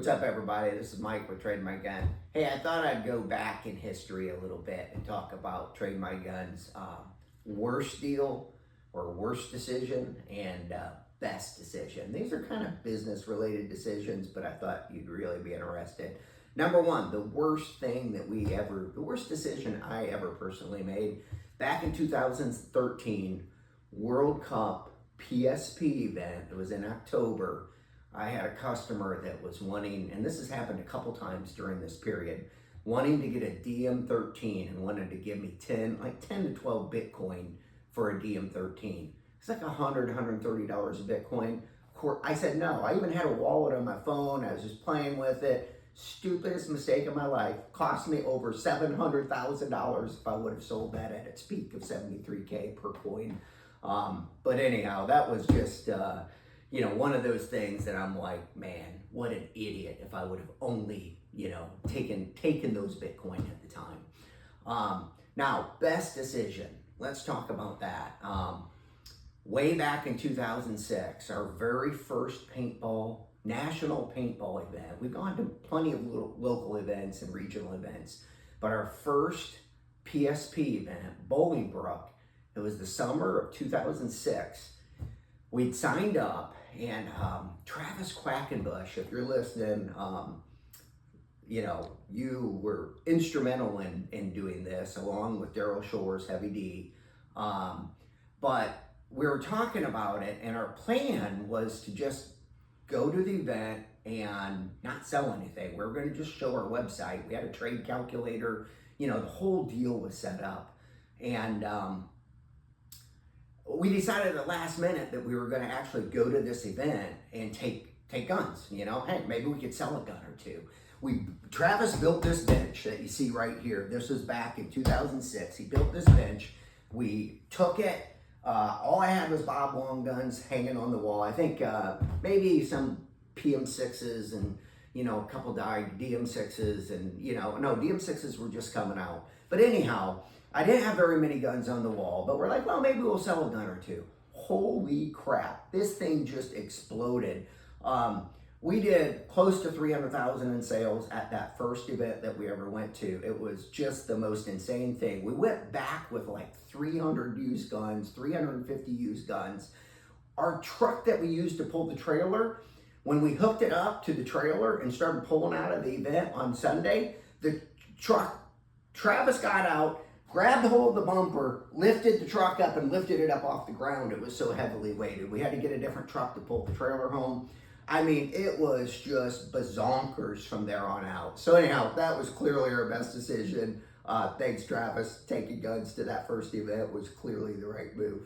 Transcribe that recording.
What's up, everybody? This is Mike with TradeMyGun. Hey, I thought I'd go back in history a little bit and talk about TradeMyGun's worst deal or worst decision and best decision. These are kind of business-related decisions, but I thought you'd really be interested. Number one, the worst decision I ever personally made, back in 2013, World Cup PSP event. It was in October. I had a customer that was wanting, and this has happened a couple times during this period, wanting to get a DM13 and wanted to give me 10 to 12 Bitcoin for a DM13. It's like $100, $130 a Bitcoin. Of course, I said no. I even had a wallet on my phone. I was just playing with it. Stupidest mistake of my life. Cost me over $700,000 if I would have sold that at its peak of 73K per coin. But anyhow, that was just, one of those things that I'm like, man, what an idiot if I would have only, taken those Bitcoin at the time. Now, best decision. Let's talk about that. Way back in 2006, our very first national paintball event. We've gone to plenty of little local events and regional events, but our first PSP event, Bolingbrook, it was the summer of 2006. We'd signed up, and Travis Quackenbush, if you're listening, you were instrumental in doing this, along with Daryl Shores, Heavy D. But we were talking about it, and our plan was to just go to the event and not sell anything. We were going to just show our website. We had a trade calculator. The whole deal was set up. And we decided at the last minute that we were going to actually go to this event and take guns. Hey, maybe we could sell a gun or two. Travis built this bench that you see right here. This was back in 2006. He built this bench. We took it. All I had was Bob Long guns hanging on the wall. I think maybe some PM6s and, a couple died DM6s and, no, DM6s were just coming out. But anyhow, I didn't have very many guns on the wall, but we're like, well, maybe we'll sell a gun or two. Holy crap. This thing just exploded. We did close to 300,000 in sales at that first event that we ever went to. It was just the most insane thing. We went back with like 300 used guns, 350 used guns. Our truck that we used to pull the trailer, when we hooked it up to the trailer and started pulling out of the event on Sunday, the truck, Travis got out, grabbed hold of the bumper, lifted the truck up and lifted it up off the ground. It was so heavily weighted. We had to get a different truck to pull the trailer home. I mean, it was just bazonkers from there on out. So anyhow, that was clearly our best decision. Thanks, Travis. Taking guns to that first event was clearly the right move.